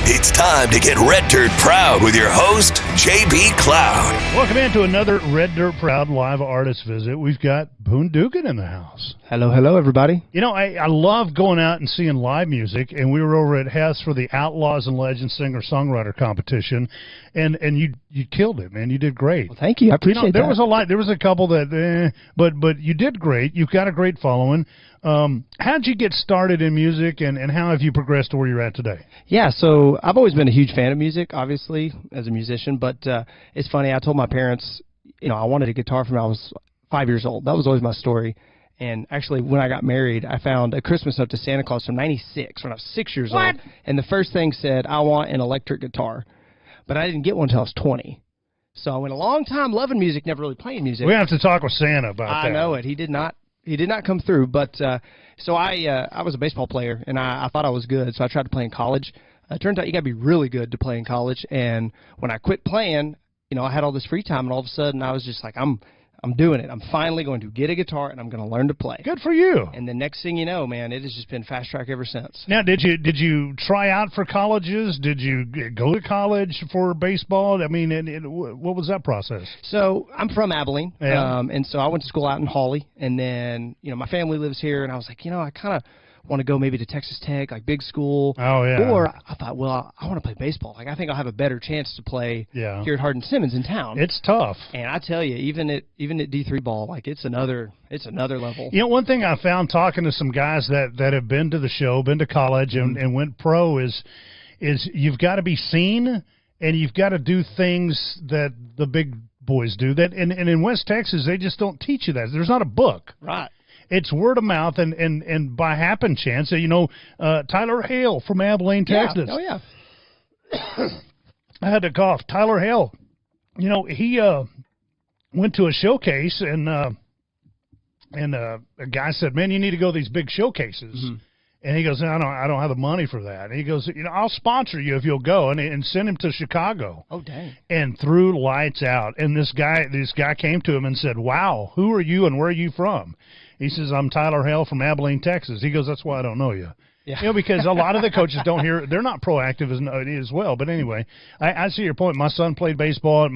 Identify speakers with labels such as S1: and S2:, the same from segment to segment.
S1: It's time to get Red Dirt Proud with your host, JB Cloud.
S2: Welcome into another Red Dirt Proud live artist visit. We've got Boone Dugan in the house.
S3: Hello, everybody.
S2: You know, I love going out and seeing live music, and we were over at Hess for the Outlaws and Legends singer-songwriter competition, and you killed it, man. You did great.
S3: Well, thank you. I appreciate that.
S2: There was a couple that, but you did great. You've got a great following. How'd you get started in music, and how have you progressed to where you're at today?
S3: Yeah, so I've always been a huge fan of music, obviously, as a musician, but it's funny, I told my parents, I wanted a guitar from when I was 5 years old. That was always my story. And actually, when I got married, I found a Christmas note to Santa Claus from '96 when I was 6 years old. And the first thing said, I want an electric guitar. But I didn't get one until I was 20. So I went a long time loving music, never really playing music.
S2: We have to talk with Santa about that.
S3: I know it. He did not come through. But so I was a baseball player, and I thought I was good, so I tried to play in college. It turns out you got to be really good to play in college. And when I quit playing, I had all this free time, and all of a sudden I was just like, I'm doing it. I'm finally going to get a guitar, and I'm going to learn to play.
S2: Good for you.
S3: And the next thing you know, man, it has just been fast track ever since.
S2: Now, did you try out for colleges? Did you go to college for baseball? I mean, what was that process?
S3: So I'm from Abilene,
S2: yeah.
S3: And so I went to school out in Hawley, and then my family lives here, and I was like, I kind of want to go maybe to Texas Tech, like big school.
S2: Oh, yeah.
S3: Or I thought, well, I want to play baseball. Like, I think I'll have a better chance to play here at Hardin-Simmons in town.
S2: It's tough.
S3: And I tell you, even at D3 ball, like, it's another level.
S2: One thing I found talking to some guys that have been to the show, been to college, and went pro is you've got to be seen, and you've got to do things that the big boys do. That and in West Texas, they just don't teach you that. There's not a book.
S3: Right.
S2: It's word of mouth, and by happen chance, Tyler Hale from Abilene, Texas.
S3: Oh, yeah.
S2: I had to cough. Tyler Hale, he went to a showcase, and a guy said, man, you need to go to these big showcases. Mm-hmm. And he goes, I don't have the money for that. And he goes, I'll sponsor you if you'll go, and send him to Chicago.
S3: Oh, dang.
S2: And threw lights out. And this guy came to him and said, wow, who are you and where are you from? He says, I'm Tyler Hale from Abilene, Texas. He goes, that's why I don't know you. Yeah. Because a lot of the coaches don't hear, they're not proactive as well. But anyway, I see your point. My son played baseball, and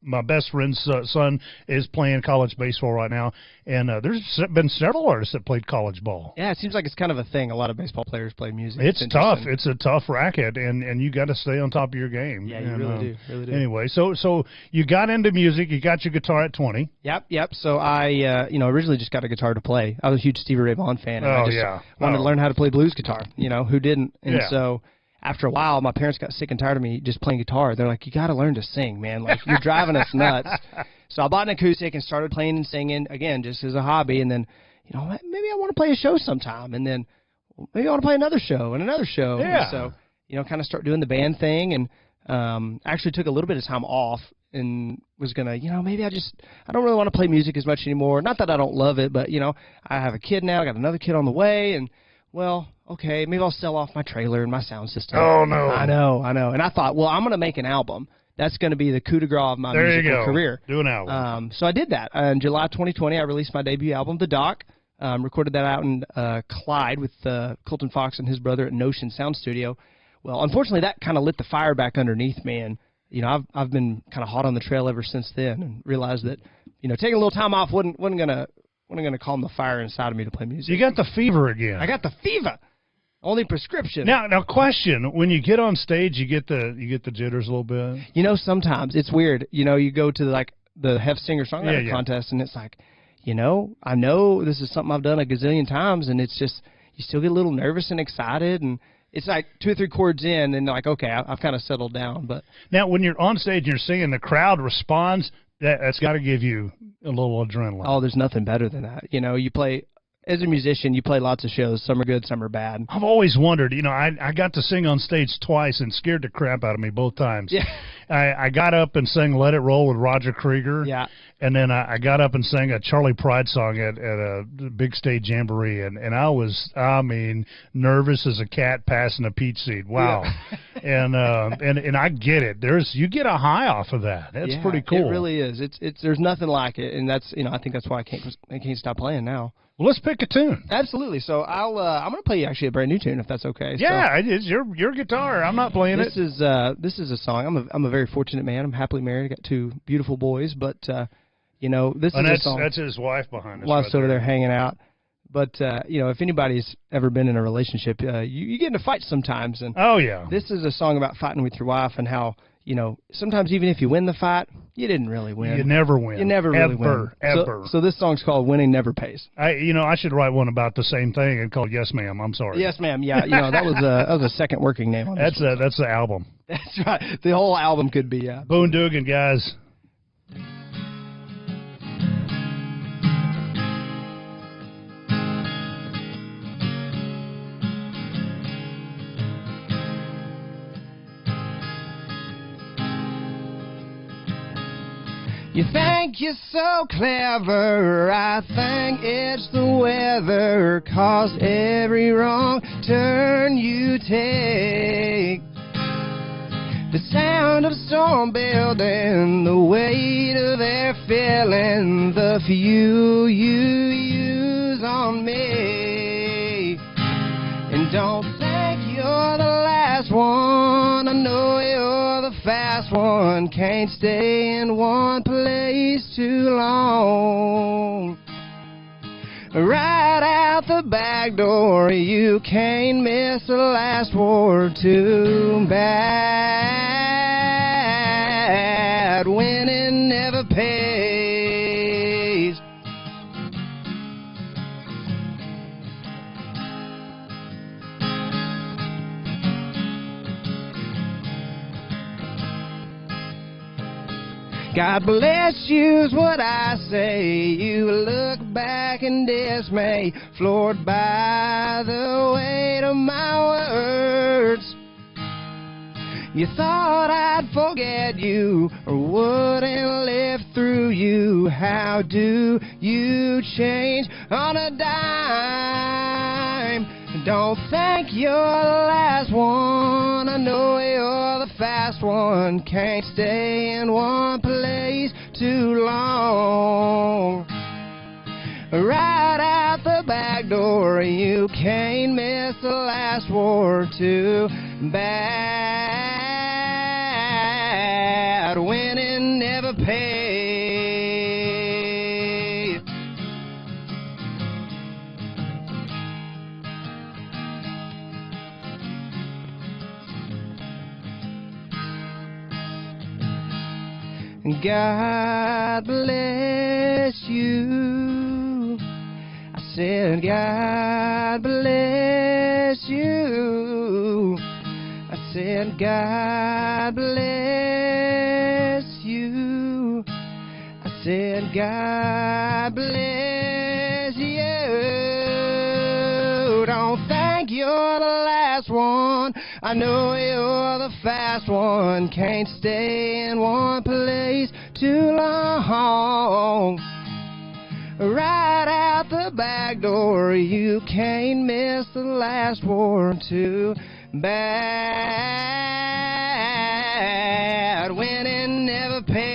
S2: my best friend's son is playing college baseball right now. And there's been several artists that played college ball.
S3: Yeah, it seems like it's kind of a thing. A lot of baseball players play music.
S2: It's tough. It's a tough racket, and you got to stay on top of your game.
S3: Yeah, you really do.
S2: Anyway, so you got into music. You got your guitar at 20.
S3: Yep. So I, originally just got a guitar to play. I was a huge Stevie Ray Vaughan fan, and I just wanted to learn how to play blues guitar. Who didn't? And so after a while, my parents got sick and tired of me just playing guitar. They're like, you got to learn to sing, man. Like, you're driving us nuts. So I bought an acoustic and started playing and singing, again, just as a hobby. And then, maybe I want to play a show sometime. And then maybe I want to play another show and another show.
S2: Yeah.
S3: And so, kind of start doing the band thing. And actually took a little bit of time off and was going to, maybe I don't really want to play music as much anymore. Not that I don't love it, but, I have a kid now. I got another kid on the way. And, well, okay, maybe I'll sell off my trailer and my sound system.
S2: Oh, no.
S3: I know. And I thought, well, I'm going to make an album. That's going to be the coup de grace of my musical career.
S2: Do an album.
S3: So I did that. In July 2020, I released my debut album, The Doc. Recorded that out in Clyde with Colton Fox and his brother at Notion Sound Studio. Well, unfortunately, that kind of lit the fire back underneath me. And, I've been kind of hot on the trail ever since then, and realized that, taking a little time off wasn't going to calm the fire inside of me to play music.
S2: You got the fever again.
S3: I got the fever. Only prescription.
S2: Now, question: when you get on stage, you get the jitters a little bit.
S3: Sometimes it's weird. You go to the Hef Singer-Songwriter contest, and it's like, I know this is something I've done a gazillion times, and it's just you still get a little nervous and excited, and it's like 2 or 3 chords in, and like, okay, I've kind of settled down. But
S2: now, when you're on stage and you're singing, the crowd responds. That's got to give you a little adrenaline.
S3: Oh, there's nothing better than that. You play. As a musician, you play lots of shows. Some are good, some are bad.
S2: I've always wondered, I got to sing on stage twice and scared the crap out of me both times.
S3: Yeah.
S2: I got up and sang Let It Roll with Roger Krieger.
S3: Yeah.
S2: And then I got up and sang a Charlie Pride song at a big stage jamboree. And I was, nervous as a cat passing a peach seed. Wow. Yeah. and I get it. You get a high off of that. That's pretty cool.
S3: It really is. There's nothing like it. And that's, I think that's why I can't stop playing now.
S2: Well, let's pick a tune.
S3: Absolutely. So I'm going to play you actually a brand new tune if that's okay.
S2: Yeah, it is your guitar. I'm not playing
S3: it. This is a song. I'm a very fortunate man. I'm happily married. I got 2 beautiful boys, but this is a song.
S2: That's his wife behind us.
S3: Wife's over there hanging out. But if anybody's ever been in a relationship, you get into fights sometimes. And
S2: oh yeah,
S3: this is a song about fighting with your wife and how sometimes even if you win the fight, you didn't really win.
S2: You never win.
S3: You never really win.
S2: Ever.
S3: So this song's called "Winning Never Pays."
S2: I should write one about the same thing and called "Yes, Ma'am." I'm sorry.
S3: Yes, Ma'am. Yeah, that was a second working name on this.
S2: That's the album.
S3: That's right. The whole album could be
S2: Boone Dugan, guys.
S3: You think you're so clever, I think it's the weather, 'cause every wrong turn you take, the sound of storm building, the weight of their feeling, the fuel you use on me. And don't think you're the last one, I know you're the fast one, can't stay in one place too long. Right out the back door, you can't miss the last word. Too bad, winning never pays. God bless you's what I say. You look back in dismay, floored by the weight of my words. You thought I'd forget you or wouldn't live through you. How do you change on a dime? Don't think you're the last one, I know you're the fast one, can't stay in one place too long. Right out the back door, you can't miss the last word. Too bad, winning never pays. God bless you. I said, God bless you. I said, God bless you. I said, God bless you. Don't think you're the last one, I know you're the fast one, can't stay in one place too long. Right out the back door, you can't miss the last word. Too bad, winning never pays.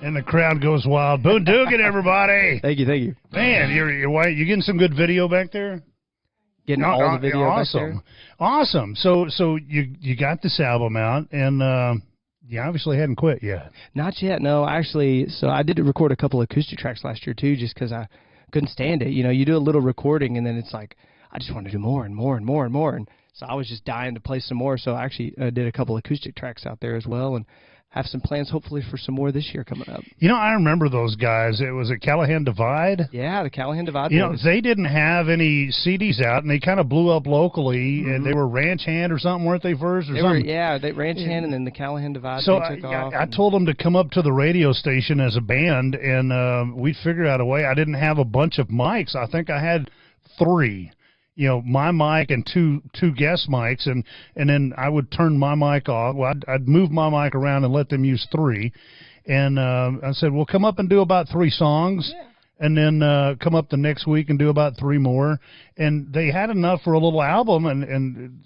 S2: And the crowd goes wild. Boone Dugan, everybody.
S3: Thank you.
S2: Man, you're white. You getting some good video back there?
S3: Getting all the video back there.
S2: Awesome. So you got this album out, and you obviously hadn't quit yet.
S3: Not yet, no. Actually, so I did record a couple of acoustic tracks last year too, just because I couldn't stand it. You do a little recording, and then it's like I just want to do more and more and more and more, and so I was just dying to play some more. So I actually did a couple of acoustic tracks out there as well, and have some plans hopefully for some more this year coming up.
S2: I remember those guys. It was at Callahan Divide.
S3: Yeah, the Callahan Divide.
S2: They didn't have any CDs out, and they kind of blew up locally, and they were Ranch Hand or something, weren't they first? Or something?
S3: They Ranch Hand, and then the Callahan Divide took off.
S2: I told them to come up to the radio station as a band, and we'd figure out a way. I didn't have a bunch of mics. I think I had 3. My mic and two guest mics, and then I would turn my mic off. Well, I'd move my mic around and let them use 3. And I said, well, come up and do about 3 songs. and then come up the next week and do about 3 more. And they had enough for a little album, and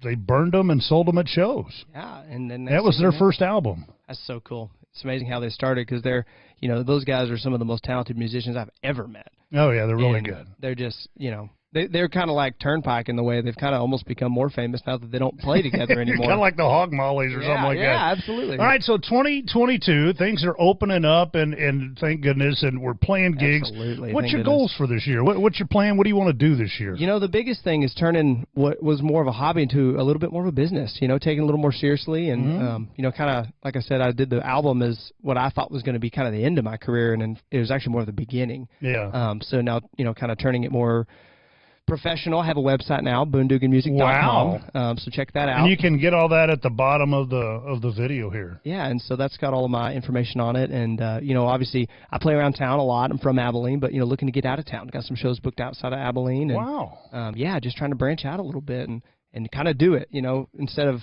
S2: they burned them and sold them at shows.
S3: Yeah, and then
S2: that was their first album.
S3: That's so cool. It's amazing how they started, because they're, those guys are some of the most talented musicians I've ever met.
S2: Oh yeah, they're really good.
S3: They're just, they're kind of like Turnpike in the way they've kind of almost become more famous now that they don't play together anymore.
S2: Kind of like the Hog Mollies or something like that.
S3: Yeah, absolutely.
S2: All right, so 2022, things are opening up, and thank goodness, and we're playing gigs.
S3: Absolutely.
S2: What's your goals for this year? What's your plan? What do you want to do this year?
S3: The biggest thing is turning what was more of a hobby into a little bit more of a business, taking it a little more seriously. And, kind of, like I said, I did the album as what I thought was going to be kind of the end of my career, and it was actually more of the beginning.
S2: Yeah.
S3: So now, kind of turning it more professional. I have a website now, BooneDuganMusic.com.
S2: Wow.
S3: So check that out.
S2: And you can get all that at the bottom of the video here.
S3: Yeah, and so that's got all of my information on it. And, obviously I play around town a lot. I'm from Abilene, but, looking to get out of town. Got some shows booked outside of Abilene. And,
S2: wow.
S3: Just trying to branch out a little bit and kind of do it, instead of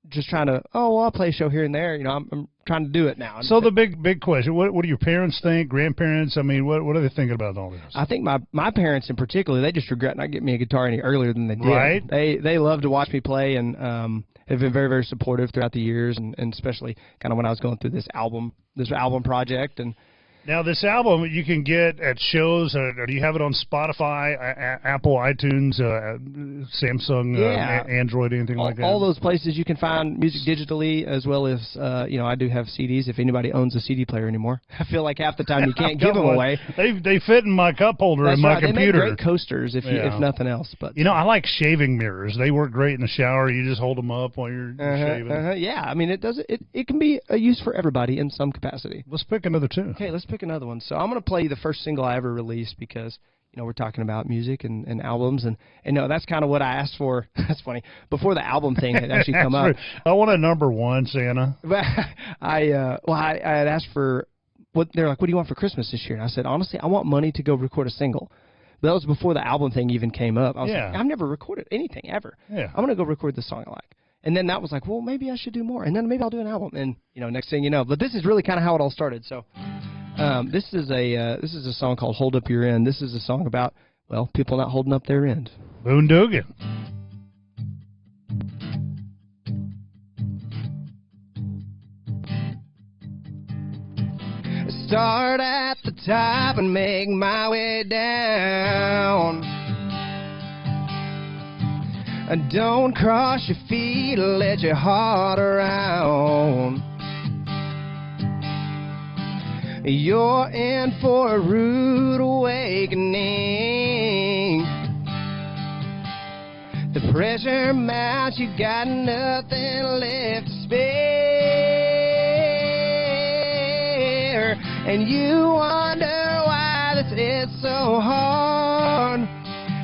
S3: just trying to, I'll play a show here and there. I'm trying to do it now.
S2: So the big question, what do your parents think, grandparents? I mean, what are they thinking about all this?
S3: I think my parents in particular, they just regret not getting me a guitar any earlier than they did.
S2: Right.
S3: They love to watch me play, and have been very, very supportive throughout the years, and especially kind of when I was going through this album project. And
S2: now, this album you can get at shows. Do you have it on Spotify, Apple, iTunes, Samsung, Android, anything like that?
S3: All those places you can find music digitally, as well as, I do have CDs if anybody owns a CD player anymore. I feel like half the time you can't give them away.
S2: They fit in my cup holder in my computer.
S3: They make great coasters, if nothing else. But
S2: I like shaving mirrors. They work great in the shower. You just hold them up while you're shaving.
S3: Yeah, I mean, it can be a use for everybody in some capacity.
S2: Let's pick another tune.
S3: Okay, let's pick another one. So I'm going to play the first single I ever released, because we're talking about music and albums, and that's kind of what I asked for. That's funny. Before the album thing had actually come up,
S2: I want a number one, Santa.
S3: I had asked for what they're like. What do you want for Christmas this year? And I said, honestly, I want money to go record a single. But that was before the album thing even came up. I was like, I've never recorded anything ever.
S2: Yeah.
S3: I'm going to go record the song I like. And then that was like, well, maybe I should do more. And then maybe I'll do an album. And next thing you know, but this is really kind of how it all started. So. This is a song called "Hold Up Your End." This is a song about, well, people not holding up their end.
S2: Boone Dugan.
S3: Start at the top and make my way down. Don't cross your feet, let your heart around. You're in for a rude awakening. The pressure mounts, you got nothing left to spare. And you wonder why this is so hard.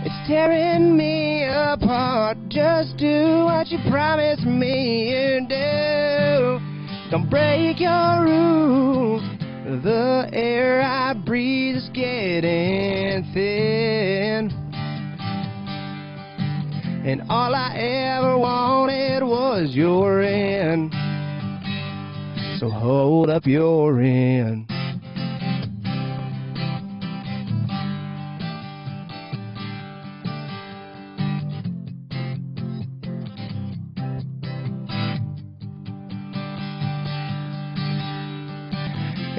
S3: It's tearing me apart. Just do what you promised me you'd do. Don't break your rules. The air I breathe is getting thin, and all I ever wanted was your end. So hold up your end.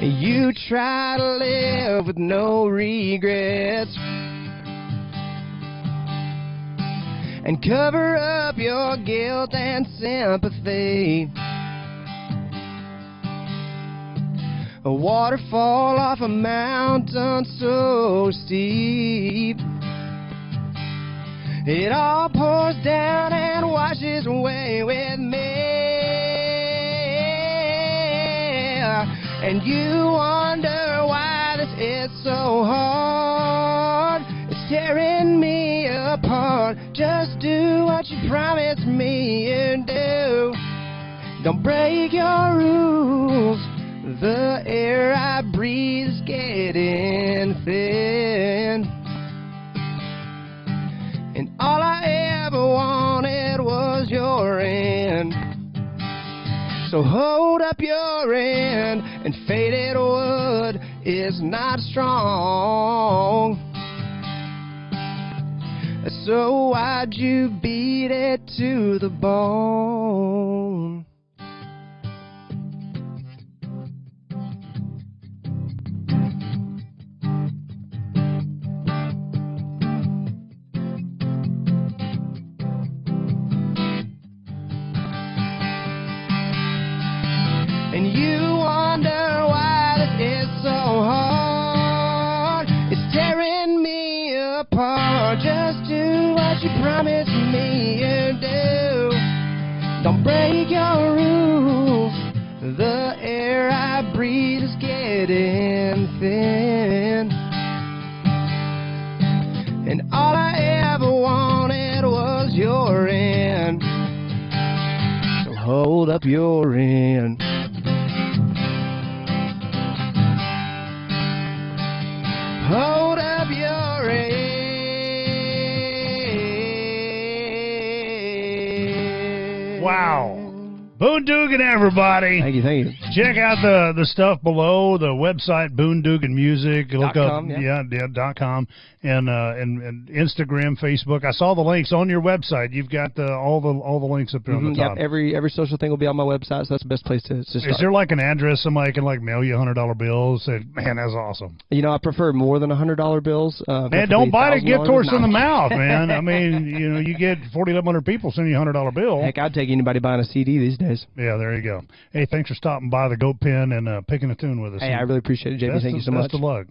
S3: You try to live with no regrets and cover up your guilt and sympathy. A waterfall off a mountain so steep, it all pours down and washes away with me. And you wonder why this is so hard. It's tearing me apart. Just do what you promised me you'd do. Don't break your rules. The air I breathe is getting thin, and all I ever wanted was your end. So hold up your end, and faded wood is not strong. So why'd you beat it to the bone? And you wonder why this is so hard. It's tearing me apart. Just do what you promised me you'd do. Don't break your rules. The air I breathe is getting thin. And all I ever wanted was your end. So hold up your end. Hold up your end.
S2: Wow. Boone Dugan, everybody.
S3: Thank you.
S2: Check out the stuff below, the website, Boone Dugan Music. Look up, .com, and Instagram, Facebook. I saw the links on your website. You've got all the links up there on the top.
S3: Yep, every social thing will be on my website, so that's the best place to start.
S2: Is there like an address somebody can like mail you $100 bills? Say, man, that's awesome.
S3: You know, I prefer more than $100 bills.
S2: Man, don't bite a gift horse in the mouth, man. I mean, you get 4,100 people sending you a $100 bill.
S3: Heck, I'd take anybody buying a CD these days.
S2: Yeah, there you go. Hey, thanks for stopping by the Goat Pen and picking a tune with us.
S3: Hey, I really appreciate it, JB. Thank you so much.
S2: Best of luck.